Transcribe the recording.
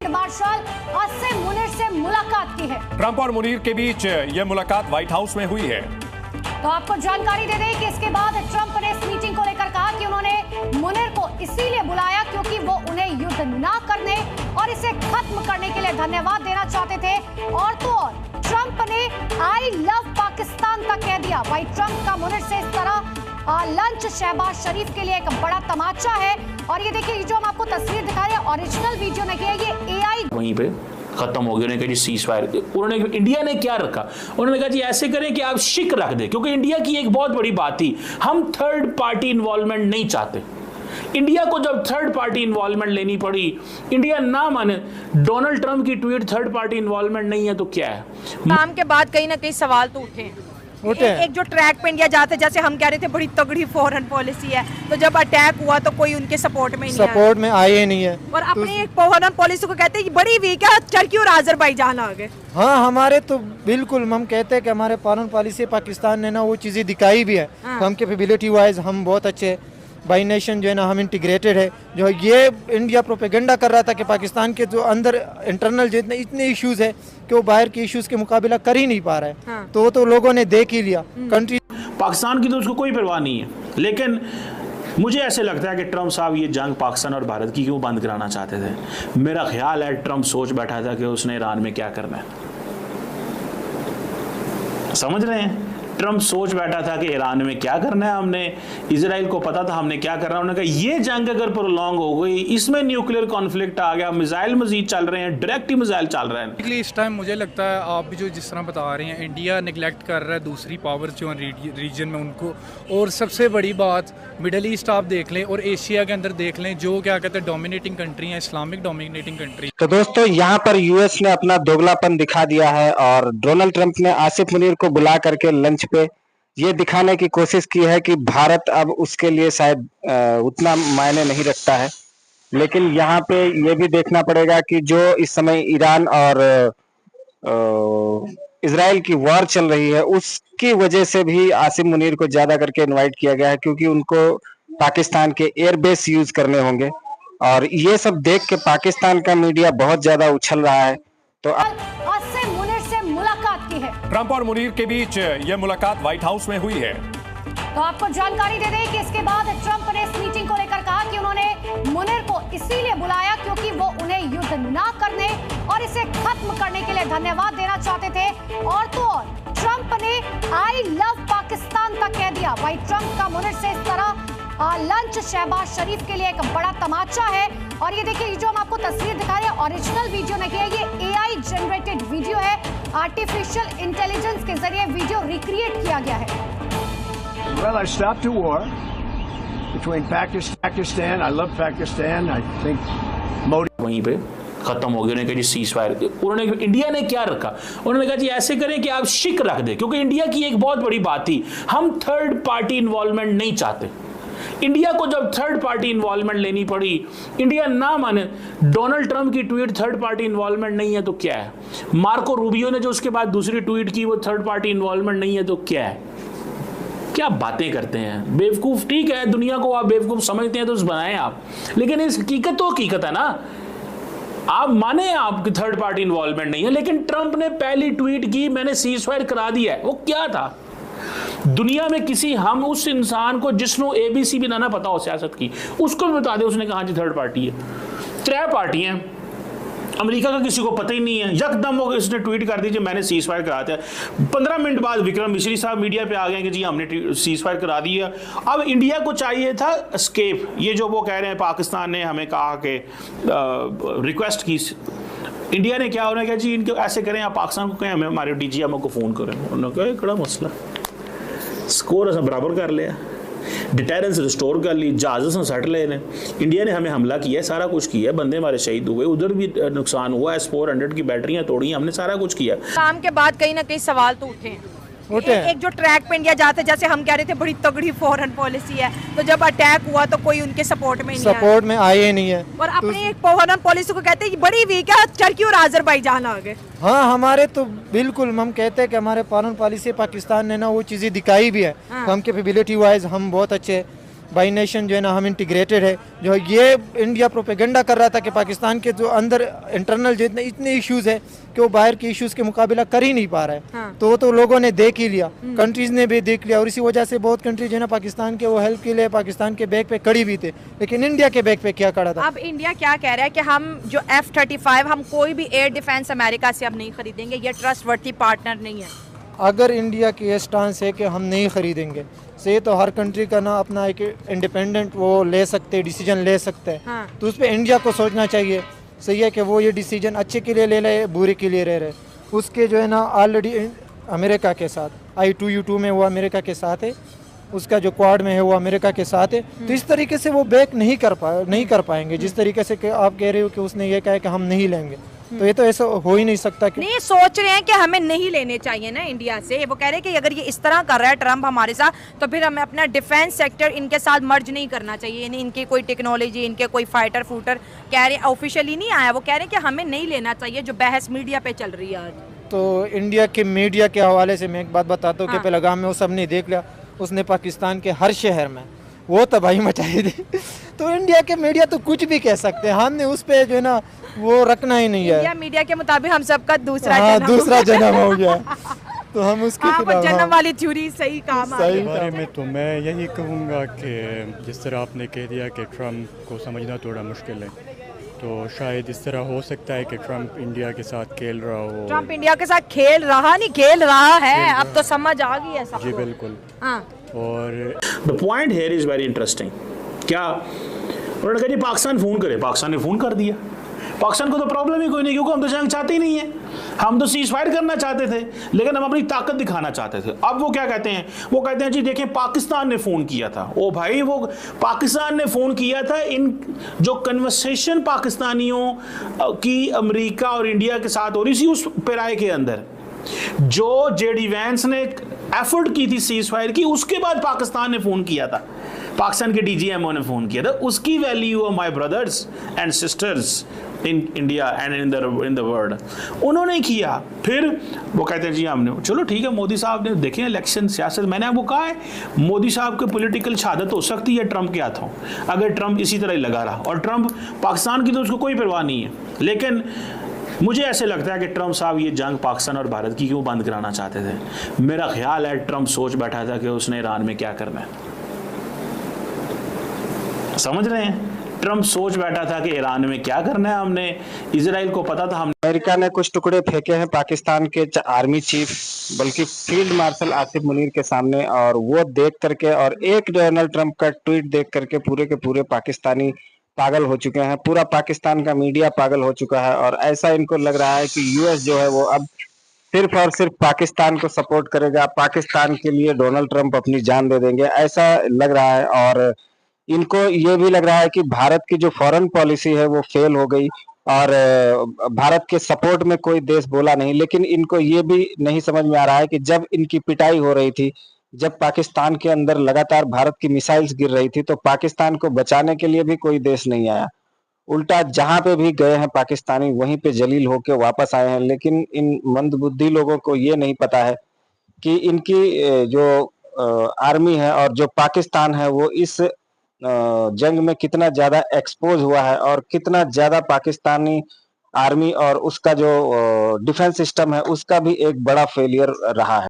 Martial Asim Munir से मुलाकात की है। ट्रंप और मुनीर के बीच यह मुलाकात व्हाइट हाउस में हुई है। तो आपको जानकारी दे दें कि इसके बाद ट्रंप ने इस मीटिंग को लेकर कहा कि उन्होंने मुनीर को इसीलिए बुलाया क्योंकि वो उन्हें युद्ध ना करने और इसे खत्म करने के लिए धन्यवाद देना चाहते थे। और तो और ट्रंप ने आई लव पाकिस्तान तक कह दिया। भाई ट्रंप का मुनीर से इस तरह लंच शहबाज शरीफ के लिए एक बड़ा तमाचा है। और ये देखिए, ये जो हम आपको तस्वीर दिखा रहे हैं ओरिजिनल वीडियो नहीं है, ये एआई वहीं पे खत्म हो गया। उन्होंने कहा जी सीज फायर। उन्होंने इंडिया ने क्या रखा, उन्होंने कहा जी ऐसे करें कि आप शिक रख दें, क्योंकि इंडिया की एक बहुत बड़ी बात थी, हम थर्ड पार्टी इन्वॉल्वमेंट नहीं चाहते। इंडिया को जब थर्ड पार्टी इन्वॉल्वमेंट लेनी पड़ी, इंडिया ना माने। डोनाल्ड ट्रंप की ट्वीट थर्ड पार्टी इन्वॉल्वमेंट नहीं है तो क्या है। काम के बाद कहीं ना कहीं सवाल तो उठे हैं। एक जो ट्रैक पे इंडिया जाते, जैसे हम कह रहे थे बड़ी तगड़ी फॉरेन पॉलिसी है, तो जब अटैक हुआ तो कोई उनके सपोर्ट में नहीं आए नहीं है। और अपनी एक फॉरेन पॉलिसी को कहते हैं बड़ी वीक है, टर्की और अजरबैजान आ गए। हाँ, हमारे तो बिल्कुल हम कहते हैं कि हमारे फॉरेन पॉलिसी पाकिस्तान ने ना वो चीज़ें दिखाई भी है। हाँ। तो हम कैपेबिलिटी वाइज हम बहुत अच्छे बाई नेशन जो है ना हम इंटीग्रेटेड है। जो ये इंडिया प्रोपेगेंडा कर रहा था कि पाकिस्तान के जो अंदर इंटरनल जो इतने इश्यूज है कि वो बाहर के इश्यूज के मुकाबला कर ही नहीं पा रहा है। हाँ। तो वो तो लोगों ने देख ही लिया। कंट्री पाकिस्तान की तो उसको कोई परवाह नहीं है, लेकिन मुझे ऐसे लगता है कि ट्रंप साहब ये जंग पाकिस्तान और भारत की क्यों बंद कराना चाहते थे। मेरा ख्याल है ट्रंप सोच बैठा था कि उसने ईरान में क्या करना है। समझ रहे हैं, ट्रंप सोच बैठा था कि ईरान में क्या करना है। हमने इजराइल को पता था हमने क्या करना है। उन्होंने कहा ये जंग अगर प्रोलॉन्ग हो गई, इसमें न्यूक्लियर कॉन्फ्लिक्ट आ गया, मिसाइल मजीद चल रहे हैं, डायरेक्ट ही मिसाइल चल रहे हैं। इस टाइम मुझे लगता है आप भी जो जिस तरह बता रहे हैं, इंडिया निगलेक्ट कर रहा है दूसरी पावर जो रीजन में उनको। और सबसे बड़ी बात मिडल ईस्ट आप देख लें और एशिया के अंदर देख लें, जो क्या कहते हैं डोमिनेटिंग कंट्री है, इस्लामिक डोमिनेटिंग कंट्री। तो दोस्तों यहाँ पर यूएस ने अपना दोगलापन दिखा दिया है और डोनाल्ड ट्रंप ने आसिफ मुनीर को बुला करके लंच पे ये दिखाने की कोशिश की है कि भारत अब उसके लिए शायद उतना मायने नहीं रखता है। लेकिन यहाँ पे ये भी देखना पड़ेगा कि जो इस समय ईरान और इजराइल की वॉर चल रही है, उसकी वजह से भी आसिफ मुनीर को ज्यादा करके इनवाइट किया गया है, क्योंकि उनको पाकिस्तान के एयरबेस यूज करने होंगे। और ये सब देख के पाकिस्तान का मीडिया बहुत ज्यादा उछल रहा है। तो आसिम मुनीर से मुलाकात की है। ट्रंप और मुनीर के बीच यह मुलाकात व्हाइट हाउस में हुई है। तो आपको जानकारी दे दें कि इसके बाद ट्रंप ने इस मीटिंग को लेकर कहा कि उन्होंने मुनीर को इसीलिए बुलाया क्योंकि वो उन्हें युद्ध ना करने और इसे खत्म करने के लिए धन्यवाद देना चाहते थे। और तो और ट्रंप ने आई लव पाकिस्तान तक कह दिया। भाई ट्रंप का मुनीर से इस तरह लंच शहबाज शरीफ के लिए एक बड़ा तमाचा है। और ये देखिए, ये जो हम आपको तस्वीर दिखा रहे हैं ओरिजिनल वीडियो नहीं है, ये एआई जनरेटेड वीडियो है। आर्टिफिशियल इंटेलिजेंस के जरिए वीडियो रिक्रिएट किया गया है। Well, I stopped a war between Pakistan. I love Pakistan. I think Modi. वहीं पे खत्म हो गया। उन्होंने कहा जी सीज फायर। उन्होंने इंडिया ने क्या रखा, उन्होंने कहा जी ऐसे करें कि आप शिक रख दें, क्योंकि इंडिया की एक बहुत बड़ी बात थी, हम थर्ड पार्टी इन्वॉल्वमेंट नहीं चाहते। इंडिया को जब थर्ड पार्टी इन्वॉल्वमेंट लेनी पड़ी, इंडिया ना माने। डोनाल्ड ट्रंप की ट्वीट थर्ड पार्टी इन्वॉल्वमेंट नहीं है तो क्या है। मार्को रूबियो ने जो उसके बाद दूसरी ट्वीट की वो थर्ड पार्टी इन्वॉल्वमेंट नहीं है तो क्या है। क्या बातें करते हैं बेवकूफ। ठीक है, दुनिया को आप बेवकूफ समझते हैं तो बनाएं आप, लेकिन इस हकीकत तो हकीकत है ना। आप माने आप थर्ड पार्टी इन्वॉल्वमेंट नहीं है, लेकिन ट्रंप ने पहली ट्वीट की मैंने सीज फायर करा दिया है। वो क्या था दुनिया में किसी हम उस इंसान को जिसको एबीसी भी ना पता हो सियासत की, उसको भी बता दे, उसने कहा जी थर्ड पार्टी है। 3 पार्टियां, अमेरिका का किसी को पता ही नहीं है। यकदम वो इसने ट्वीट कर दीजिए मैंने सीज फायर करा दिया। 15 मिनट बाद विक्रम मिश्री साहब मीडिया पे आ गए कि जी हमने सीज फायर करा दिया। अब इंडिया को चाहिए था एस्केप। ये जो वो कह रहे हैं पाकिस्तान ने हमें कहा कि रिक्वेस्ट की, इंडिया ने क्या, उन्होंने कहा जी इनको ऐसे करें, आप पाकिस्तान को कहें हमें हमारे डीजीएमओ को फ़ोन करें। उन्होंने कहा बड़ा मसला, स्कोर अस बराबर कर लिया, डिटेरेंस रिस्टोर कर ली, जहाज़ों से सट ले ने। इंडिया ने हमें हमला किया है, सारा कुछ किया है, बंदे हमारे शहीद हुए, उधर भी नुकसान हुआ है, S-400 की बैटरियां तोड़ी, हमने सारा कुछ किया। काम के बाद कहीं ना कहीं सवाल तो उठे हैं। एक जो ट्रैक पे इंडिया जाते, जैसे हम कह रहे थे बड़ी तगड़ी फॉरेन पॉलिसी है, तो जब अटैक हुआ तो कोई उनके सपोर्ट में आए नहीं है। और अपनी एक फॉरेन पॉलिसी को कहते हैं बड़ी वीक है, टर्की और अजरबैजान आ गए। हाँ, हमारे तो बिल्कुल हम कहते हैं कि हमारे फॉरेन पॉलिसी पाकिस्तान ने ना वो चीज़ें दिखाई भी है। हाँ। तो हम कैपेबिलिटी वाइज हम बहुत अच्छे बाई नेशन जो है ना हम इंटीग्रेटेड है, जो ये इंडिया प्रोपेगेंडा कर रहा था कि पाकिस्तान के जो अंदर इंटरनल जो इतने इश्यूज है कि वो बाहर के इश्यूज के मुकाबला कर ही नहीं पा रहा है। हाँ। तो लोगों ने देख ही लिया, कंट्रीज ने भी देख लिया, और इसी वजह से बहुत कंट्री जो है ना पाकिस्तान के वो हेल्प के लिए पाकिस्तान के बैक पे खड़ी भी थे। लेकिन इंडिया के बैक पे क्या खड़ा था? अब इंडिया क्या कह रहा है कि हम जो F-35 हम कोई भी एयर डिफेंस अमेरिका से अब नहीं खरीदेंगे, ये ट्रस्टवर्थी पार्टनर नहीं है। अगर इंडिया की ये स्टांस है कि हम नहीं खरीदेंगे, से तो हर कंट्री का ना अपना एक इंडिपेंडेंट वो ले सकते हैं, डिसीजन ले सकते हैं। हाँ। तो उस पर इंडिया को सोचना चाहिए, सही है कि वो ये डिसीजन अच्छे के लिए ले ले, बुरे के लिए रहे। उसके जो है ना ऑलरेडी अमेरिका के साथ I2U2 में वो अमेरिका के साथ है, उसका जो क्वाड में है वो अमेरिका के साथ है। तो इस तरीके से वो बैक नहीं कर पाएंगे जिस तरीके से कि आप कह रहे हो कि उसने ये कहा कि हम नहीं लेंगे। तो ये तो ऐसा हो ही नहीं सकता कि नहीं सोच रहे हैं कि हमें नहीं लेने चाहिए ना इंडिया से। वो कह रहे हैं कि अगर ये इस तरह कर रहा है ट्रम्प हमारे साथ, तो फिर हमें अपना डिफेंस सेक्टर इनके साथ मर्ज नहीं करना चाहिए, यानी इनकी कोई टेक्नोलॉजी, इनके कोई फाइटर फूटर कह रहे, ऑफिशियली नहीं आया, वो कह रहे हैं कि हमें नहीं लेना चाहिए, जो बहस मीडिया पे चल रही है आज। तो इंडिया के मीडिया के हवाले से मैं एक बात बताता हूँ कि हाँ। पहलगाम में वो सब नहीं देख लिया, उसने पाकिस्तान के हर शहर में वो तबाही मचाई थी। तो इंडिया के मीडिया तो कुछ भी कह सकते हैं, हमने उस पे जो है ना वो रखना ही नहीं है। इंडिया मीडिया के मुताबिक हम सबका दूसरा हाँ, जन्म दूसरा जन्म हो गया। तो हम उसके हाँ, वो खिलाफ जन्म हाँ। वाली थ्योरी सही काम आ सही गई। बारे में तो मैं यही कहूँगा कि जिस तरह आपने कह दिया कि ट्रम्प को समझना थोड़ा मुश्किल है, तो शायद इस तरह हो सकता है कि ट्रम्प इंडिया के साथ खेल रहा हो। ट्रम्प इंडिया के साथ खेल रहा है, अब तो समझ आ गई है सबको। जी बिल्कुल। हाँ। और the point here is very interesting. क्या उन्होंने कहा जी पाकिस्तान फोन करे, पाकिस्तान ने फोन कर दिया। पाकिस्तान को तो प्रॉब्लम ही कोई नहीं, क्योंकि हम तो जंग चाहते ही नहीं है, हम तो सीज फायर करना चाहते थे, लेकिन हम अपनी ताकत दिखाना चाहते थे। अब वो क्या कहते हैं, वो कहते हैं जी देखें पाकिस्तान ने फोन किया था। ओ भाई, वो पाकिस्तान ने फोन किया था। इन जो कन्वर्सेशन पाकिस्तानियों की अमेरिका और इंडिया के साथ हो रही थी उस पेराए के अंदर, जो जेडी वैंस ने एफर्ट की थी सीज फायर की, उसके बाद पाकिस्तान ने फोन किया था, पाकिस्तान के डीजीएमओ ने फोन किया था। उसकी value my brothers and sisters in India and in the world उन्होंने किया। फिर वो कहते हैं जी हमने, चलो ठीक है, मोदी साहब ने देखें इलेक्शन सियासत, मैंने आपको कहा है मोदी साहब की पॉलिटिकल शहादत हो सकती है ट्रंप के हाथों, अगर ट्रंप इसी तरह ही लगा रहा। और ट्रंप पाकिस्तान की तो उसको कोई परवाह नहीं है, लेकिन मुझे ऐसे लगता है कि ट्रंप साहब ये जंग पाकिस्तान और भारत की क्यों बंद कराना चाहते थे। मेरा ख्याल है ट्रंप सोच बैठा था कि उसने ईरान में क्या करना है, समझ रहे हैं? ट्रंप सोच बैठा था कि ईरान में क्या करना है, हमने इजराइल को पता था। हम अमेरिका ने कुछ टुकड़े फेंके हैं पाकिस्तान के आर्मी चीफ बल्कि फील्ड मार्शल आसिफ मुनीर के सामने, और वो देख करके और एक डोनाल्ड ट्रंप का ट्वीट देख करके पूरे के पूरे पाकिस्तानी पागल हो चुके हैं, पूरा पाकिस्तान का मीडिया पागल हो चुका है। और ऐसा इनको लग रहा है कि यूएस जो है वो अब सिर्फ और सिर्फ पाकिस्तान को सपोर्ट करेगा, पाकिस्तान के लिए डोनाल्ड ट्रंप अपनी जान दे देंगे, ऐसा लग रहा है। और इनको ये भी लग रहा है कि भारत की जो फॉरेन पॉलिसी है वो फेल हो गई और भारत के सपोर्ट में कोई देश बोला नहीं। लेकिन इनको ये भी नहीं समझ में आ रहा है कि जब इनकी पिटाई हो रही थी, जब पाकिस्तान के अंदर लगातार भारत की मिसाइल्स गिर रही थी, तो पाकिस्तान को बचाने के लिए भी कोई देश नहीं आया। उल्टा जहां पे भी गए हैं पाकिस्तानी वहीं पे जलील होके वापस आए हैं। लेकिन इन मंदबुद्धि लोगों को ये नहीं पता है कि इनकी जो आर्मी है और जो पाकिस्तान है वो इस जंग में कितना ज्यादा एक्सपोज हुआ है और कितना ज्यादा पाकिस्तानी आर्मी और उसका जो डिफेंस सिस्टम है उसका भी एक बड़ा फेलियर रहा है।